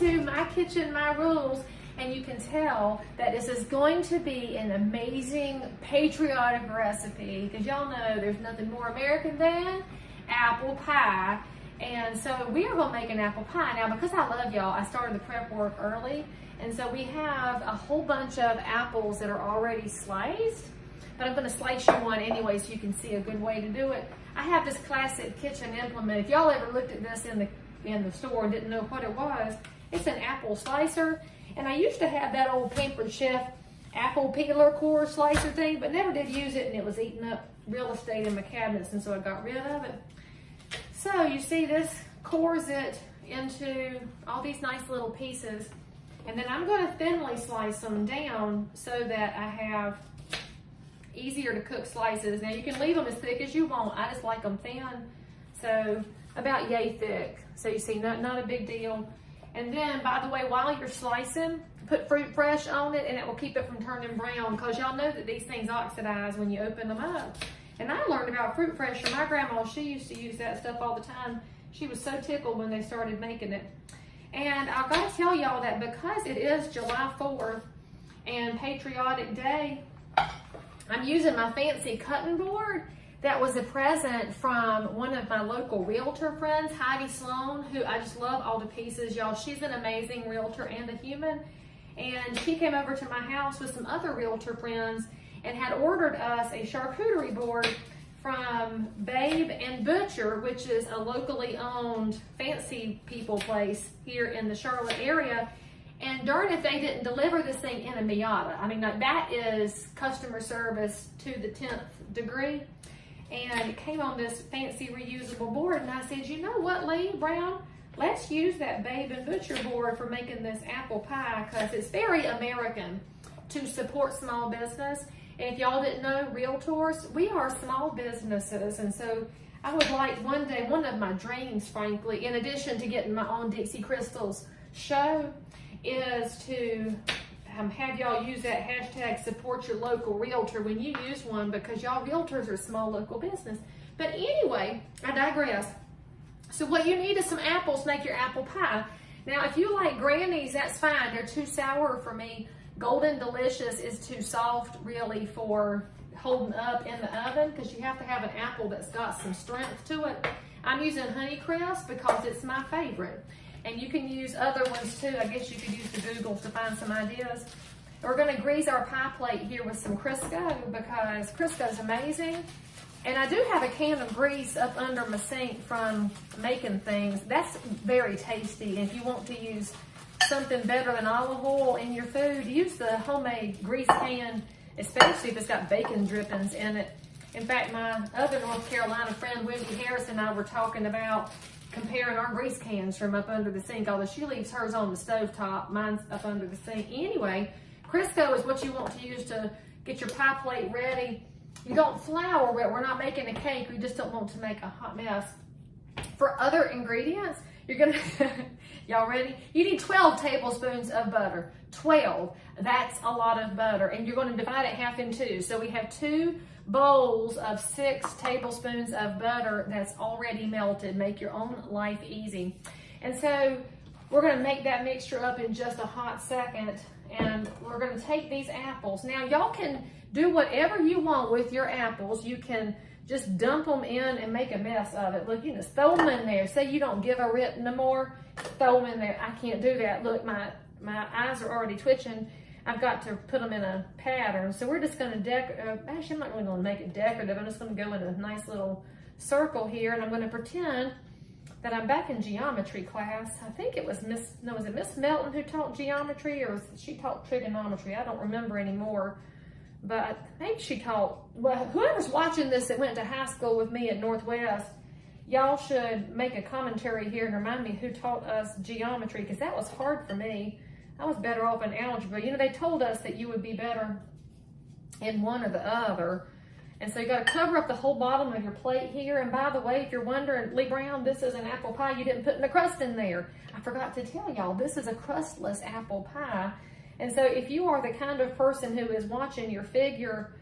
to My Kitchen, My Rules, and you can tell that this is going to be an amazing patriotic recipe, because y'all know there's nothing more American than apple pie. And so we are going to make an apple pie. Now, because I love y'all, I started the prep work early, and so we have a whole bunch of apples that are already sliced, but I'm going to slice you one anyway so you can see a good way to do it. I have this classic kitchen implement. If y'all ever looked at this in the store and didn't know what it was, it's an apple slicer. And I used to have that old Pampered Chef apple peeler core slicer thing, but never did use it, and it was eating up real estate in my cabinets, and so I got rid of it. So you see this cores it into all these nice little pieces, and then I'm going to thinly slice them down so that I have easier to cook slices. Now you can leave them as thick as you want. I just like them thin, so about yay thick. So you see, not a big deal. And then, by the way, while you're slicing, put fruit fresh on it, and it will keep it from turning brown, because y'all know that these things oxidize when you open them up. And I learned about fruit fresh from my grandma. She used to use that stuff all the time. She was so tickled when they started making it. And I've got to tell y'all that because it is July 4th and Patriotic Day, I'm using my fancy cutting board that was a present from one of my local realtor friends, Heidi Sloan, who I just love all to pieces, y'all. She's an amazing realtor and a human. And she came over to my house with some other realtor friends and had ordered us a charcuterie board from Babe and Butcher, which is a locally owned fancy people place here in the Charlotte area. And darn if they didn't deliver this thing in a Miata. I mean, like, that is customer service to the 10th degree. And it came on this fancy reusable board, and I said, you know what, Leigh Brown, let's use that Babe and Butcher board for making this apple pie, because it's very American to support small business. And if y'all didn't know, realtors, we are small businesses. And so I would like one day, one of my dreams, frankly, in addition to getting my own Dixie Crystals show, is to have y'all use that hashtag support your local realtor when you use one, because y'all realtors are small local business. But anyway, I digress. So what you need is some apples to make your apple pie. Now, if you like Granny's, that's fine. They're too sour for me. Golden Delicious is too soft, really, for holding up in the oven, because you have to have an apple that's got some strength to it. I'm using Honeycrisp because it's my favorite. And you can use other ones too. I guess you could use the Googles to find some ideas. We're going to grease our pie plate here with some Crisco, because Crisco is amazing. And I do have a can of grease up under my sink from making things. That's very tasty. And if you want to use something better than olive oil in your food, use the homemade grease can, especially if it's got bacon drippings in it. In fact, my other North Carolina friend, Wendy Harris, and I were talking about comparing our grease cans from up under the sink, although she leaves hers on the stove top, mine's up under the sink. Anyway, Crisco is what you want to use to get your pie plate ready. You don't flour it, we're not making a cake, we just don't want to make a hot mess. For other ingredients, you're gonna, y'all ready? You need 12 tablespoons of butter. 12, that's a lot of butter, and you're gonna divide it half in two. So we have 2 bowls of 6 tablespoons of butter that's already melted. Make your own life easy. And so we're gonna make that mixture up in just a hot second, and we're gonna take these apples. Now y'all can do whatever you want with your apples. You can just dump them in and make a mess of it. Look, you just throw them in there. Say you don't give a rip no more, throw them in there. I can't do that. Look, my eyes are already twitching. I've got to put them in a pattern. So we're just gonna actually I'm not really gonna make it decorative. I'm just gonna go in a nice little circle here, and I'm gonna pretend that I'm back in geometry class. I think it was was it Miss Melton who taught geometry, or she taught trigonometry? I don't remember anymore. But maybe she taught, well, whoever's watching this that went to high school with me at Northwest, y'all should make a commentary here and remind me who taught us geometry, because that was hard for me. I was better off in algebra. You know, they told us that you would be better in one or the other. And so you got to cover up the whole bottom of your plate here. And by the way, if you're wondering, Leigh Brown, this is an apple pie. You didn't put the crust in there. I forgot to tell y'all, this is a crustless apple pie. And so if you are the kind of person who is watching your figure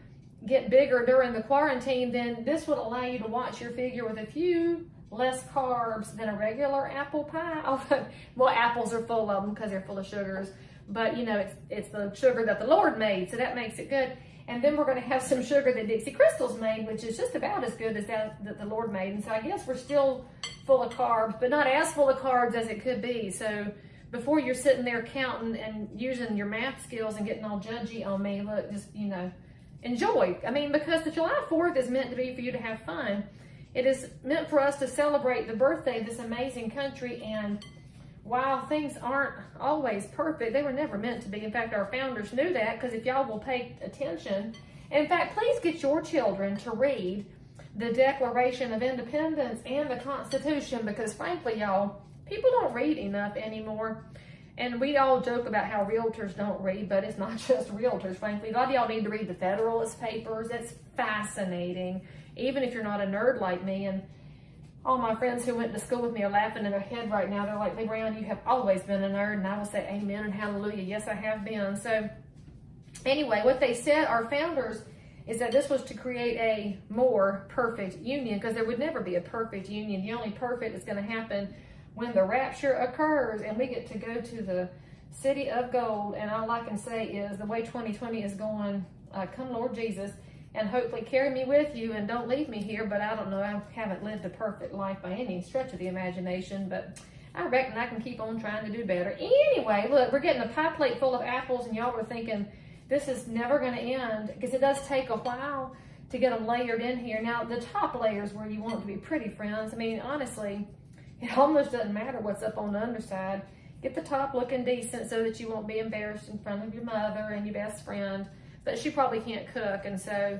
get bigger during the quarantine, then this would allow you to watch your figure with a few less carbs than a regular apple pie. Well, apples are full of them because they're full of sugars, but you know, it's the sugar that the Lord made, so that makes it good. And then we're going to have some sugar that Dixie Crystals made, which is just about as good as that the Lord made. And so I guess we're still full of carbs, but not as full of carbs as it could be. So before you're sitting there counting and using your math skills and getting all judgy on me, look, just, you know, enjoy. I mean, because the July 4th is meant to be for you to have fun. It is meant for us to celebrate the birthday of this amazing country. And while things aren't always perfect, they were never meant to be. In fact, our founders knew that, because if y'all will pay attention, and in fact, please get your children to read the Declaration of Independence and the Constitution, because frankly, y'all, people don't read enough anymore. And we all joke about how realtors don't read, but it's not just realtors, frankly. A lot of y'all need to read the Federalist Papers. It's fascinating, even if you're not a nerd like me. And all my friends who went to school with me are laughing in their head right now. They're like, Leigh Brown, you have always been a nerd. And I will say amen and hallelujah. Yes, I have been. So anyway, what they said, our founders, is that this was to create a more perfect union, because there would never be a perfect union. The only perfect is going to happen when the rapture occurs and we get to go to the city of gold. And all I can say is the way 2020 is going, come Lord Jesus, and hopefully carry me with you and don't leave me here. But I don't know, I haven't lived a perfect life by any stretch of the imagination, but I reckon I can keep on trying to do better. Anyway, look, we're getting a pie plate full of apples, and y'all were thinking, this is never going to end, because it does take a while to get them layered in here. Now, the top layers where you want it to be pretty, friends. I mean, honestly, it almost doesn't matter what's up on the underside. Get the top looking decent so that you won't be embarrassed in front of your mother and your best friend. But she probably can't cook, and so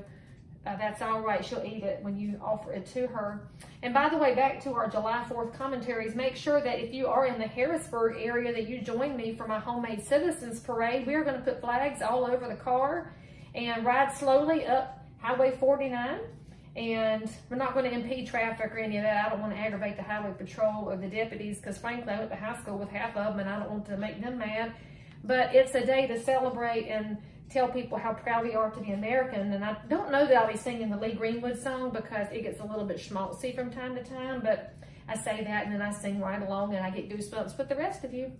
that's all right. She'll eat it when you offer it to her. And by the way, back to our July 4th commentaries, make sure that if you are in the Harrisburg area that you join me for my Homemade Citizens Parade. We are going to put flags all over the car and ride slowly up Highway 49. And we're not going to impede traffic or any of that. I don't want to aggravate the highway patrol or the deputies, because frankly, I went to high school with half of them and I don't want to make them mad. But it's a day to celebrate and tell people how proud we are to be American. And I don't know that I'll be singing the Lee Greenwood song, because it gets a little bit schmaltzy from time to time, but I say that and then I sing right along and I get goosebumps with the rest of you.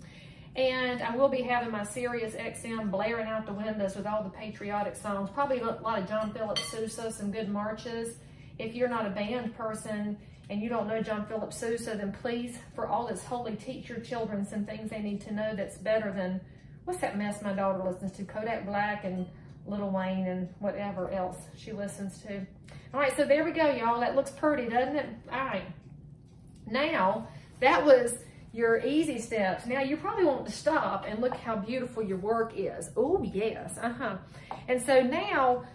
And I will be having my Sirius XM blaring out the windows with all the patriotic songs, probably a lot of John Philip Sousa, some good marches. If you're not a band person and you don't know John Philip Sousa, then please, for all that's holy, teach your children some things they need to know that's better than, what's that mess my daughter listens to? Kodak Black and Lil Wayne and whatever else she listens to. All right, so there we go, y'all. That looks pretty, doesn't it? All right. Now, that was your easy steps. Now, you probably want to stop and look how beautiful your work is. Oh, yes. And so now,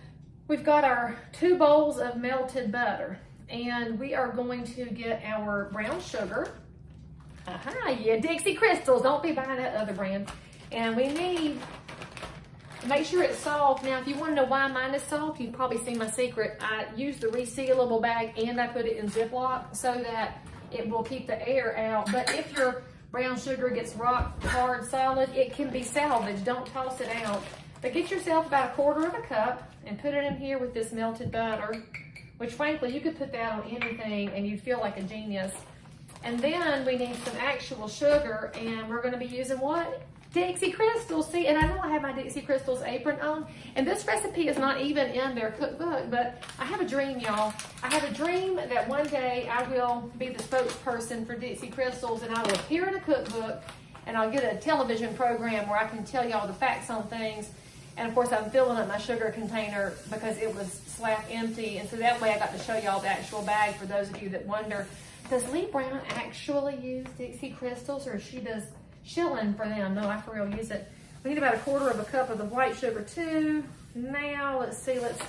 we've got our 2 bowls of melted butter. And we are going to get our brown sugar. Yeah, Dixie Crystals. Don't be buying that other brand. And we need, make sure it's soft. Now, if you want to know why mine is soft, you've probably seen my secret. I use the resealable bag and I put it in Ziploc so that it will keep the air out. But if your brown sugar gets rock hard solid, it can be salvaged. Don't toss it out. But get yourself about 1/4 cup and put it in here with this melted butter, which frankly, you could put that on anything and you'd feel like a genius. And then we need some actual sugar, and we're going to be using what? Dixie Crystals. See, and I know I have my Dixie Crystals apron on, and this recipe is not even in their cookbook, but I have a dream, y'all. I have a dream that one day I will be the spokesperson for Dixie Crystals, and I will appear in a cookbook, and I'll get a television program where I can tell y'all the facts on things. And of course, I'm filling up my sugar container because it was slap empty, and so that way I got to show y'all the actual bag for those of you that wonder, does Leigh Brown actually use Dixie Crystals, or she does shilling for them? No, I for real use it. We need about 1/4 cup of the white sugar too. Now, let's see, let's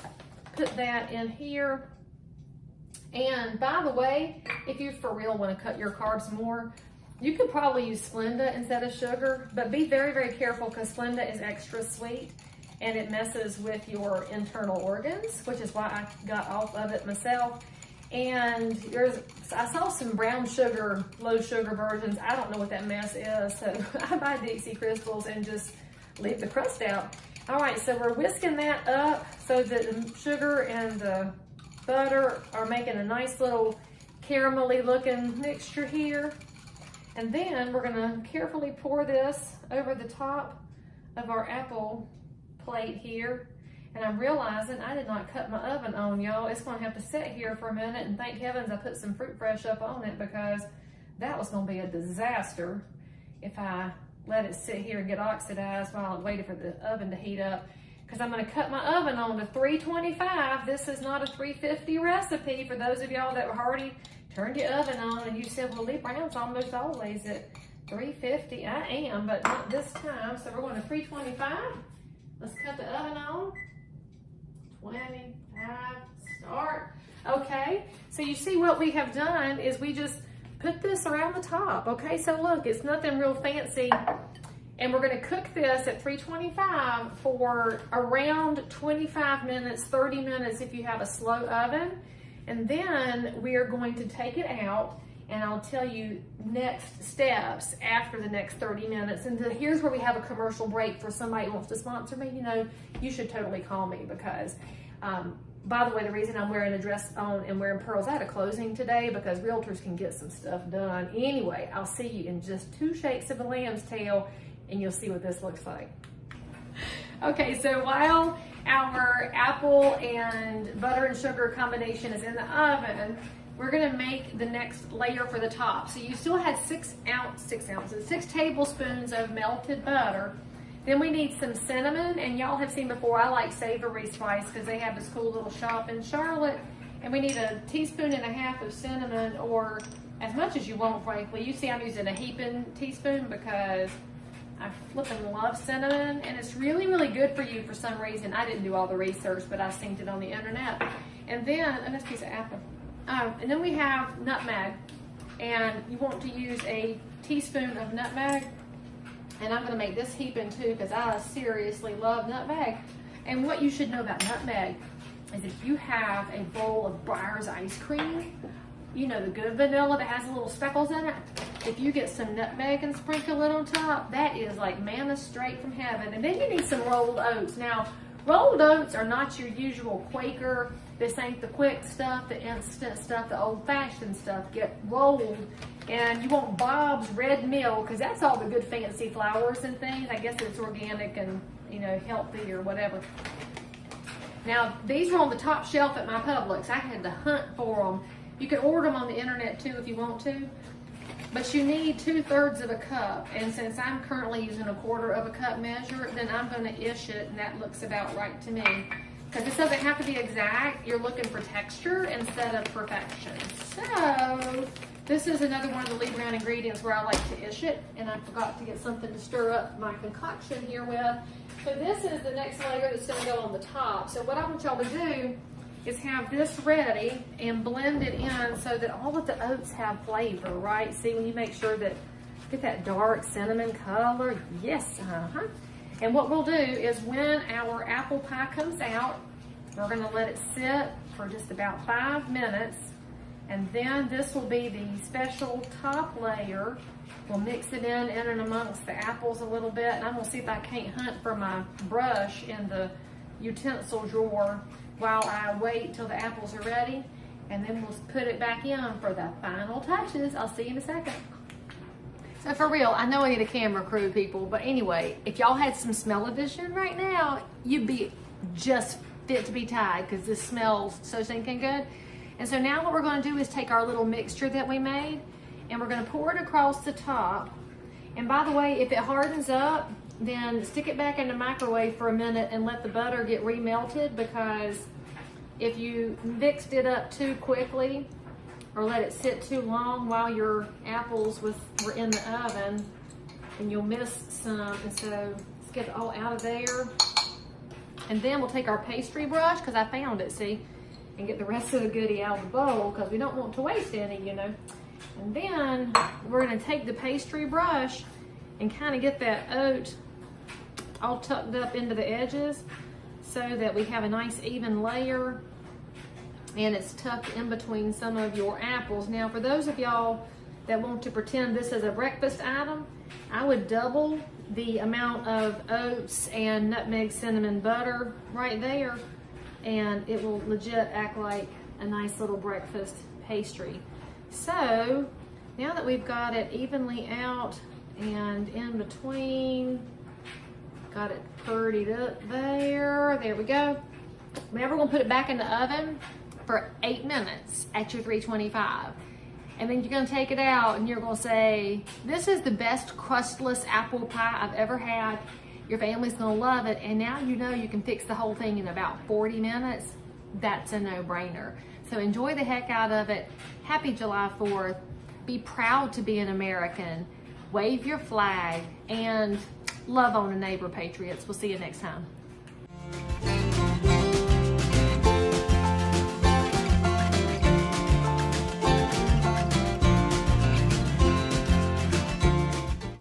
put that in here. And by the way, if you for real want to cut your carbs more, you could probably use Splenda instead of sugar, but be very, very careful, because Splenda is extra sweet and it messes with your internal organs, which is why I got off of it myself. And I saw some brown sugar, low sugar versions. I don't know what that mess is, so I buy Dixie Crystals and just leave the crust out. All right, so we're whisking that up so that the sugar and the butter are making a nice little caramelly looking mixture here. And then we're gonna carefully pour this over the top of our apple plate here. And I'm realizing I did not cut my oven on, y'all. It's gonna have to sit here for a minute, and thank heavens I put some fruit fresh up on it, because that was gonna be a disaster if I let it sit here and get oxidized while I waited for the oven to heat up. Because I'm gonna cut my oven on to 325. This is not a 350 recipe for those of y'all that already turned your oven on and you said, well, Leigh Brown's almost always at 350. I am, but not this time. So we're going to 325. Let's cut the oven on. 25, start. Okay, so you see what we have done is we just put this around the top. Okay, so look, it's nothing real fancy. And we're gonna cook this at 325 for around 25 minutes, 30 minutes if you have a slow oven. And then we are going to take it out, and I'll tell you next steps after the next 30 minutes. And here's where we have a commercial break for somebody who wants to sponsor me. You know, you should totally call me, because by the way, the reason I'm wearing a dress on and wearing pearls, I had a closing today because realtors can get some stuff done. Anyway, I'll see you in just 2 shakes of a lamb's tail, and you'll see what this looks like. Okay, so while our apple and butter and sugar combination is in the oven, we're gonna make the next layer for the top. So you still had 6 tablespoons of melted butter. Then we need some cinnamon, and y'all have seen before, I like Savory Spice because they have this cool little shop in Charlotte. And we need a 1.5 teaspoons of cinnamon, or as much as you want, frankly. You see I'm using a heaping teaspoon because I flipping love cinnamon, and it's really, really good for you for some reason. I didn't do all the research, but I seen it on the internet. And then, a nice piece of apple. And then we have nutmeg, and you want to use a teaspoon of nutmeg. And I'm gonna make this heaping too, because I seriously love nutmeg. And what you should know about nutmeg is if you have a bowl of Breyer's ice cream, you know, the good vanilla that has little speckles in it, if you get some nutmeg and sprinkle it on top, that is like manna straight from heaven. And then you need some rolled oats. Now, rolled oats are not your usual Quaker. This ain't the quick stuff, the instant stuff, the old-fashioned stuff. Get rolled. And you want Bob's red mill, because that's all the good fancy flours and things. I guess it's organic and, you know, healthy or whatever. Now, these are on the top shelf at my Publix. I had to hunt for them. You can order them on the internet too if you want to. But you need 2/3 of a cup. And since I'm currently using 1/4 cup measure, then I'm going to ish it, and that looks about right to me. Because this doesn't have to be exact. You're looking for texture instead of perfection. So, this is another one of the Leigh Brown ingredients where I like to ish it. And I forgot to get something to stir up my concoction here with. So this is the next layer that's going to go on the top. So what I want y'all to do is have this ready and blend it in so that all of the oats have flavor, right? See, when you make sure that, get that dark cinnamon color. Yes, And what we'll do is when our apple pie comes out, we're gonna let it sit for just about 5 minutes. And then this will be the special top layer. We'll mix it in and amongst the apples a little bit. And I'm gonna see if I can't hunt for my brush in the utensil drawer while I wait till the apples are ready. And then we'll put it back in for the final touches. I'll see you in a second. So for real, I know I need a camera crew, people, but anyway, if y'all had some smell-o-vision right now, you'd be just fit to be tied, because this smells so stinking good. And so now what we're gonna do is take our little mixture that we made, and we're gonna pour it across the top. And by the way, if it hardens up, then stick it back in the microwave for a minute and let the butter get remelted, because if you mixed it up too quickly, or let it sit too long while your apples were in the oven, and you'll miss some. And so let's get it all out of there. And then we'll take our pastry brush, because I found it, see, and get the rest of the goodie out of the bowl, because we don't want to waste any, you know. And then we're gonna take the pastry brush and kind of get that oat all tucked up into the edges so that we have a nice even layer, and it's tucked in between some of your apples. Now, for those of y'all that want to pretend this is a breakfast item, I would double the amount of oats and nutmeg, cinnamon, butter right there, and it will legit act like a nice little breakfast pastry. So now that we've got it evenly out and in between, got it purdied up there. There we go. Now we're gonna put it back in the oven for 8 minutes at your 325. And then you're gonna take it out and you're gonna say, this is the best crustless apple pie I've ever had. Your family's gonna love it. And now you know you can fix the whole thing in about 40 minutes. That's a no-brainer. So enjoy the heck out of it. Happy July 4th. Be proud to be an American. Wave your flag and love on a neighbor, patriots. We'll see you next time.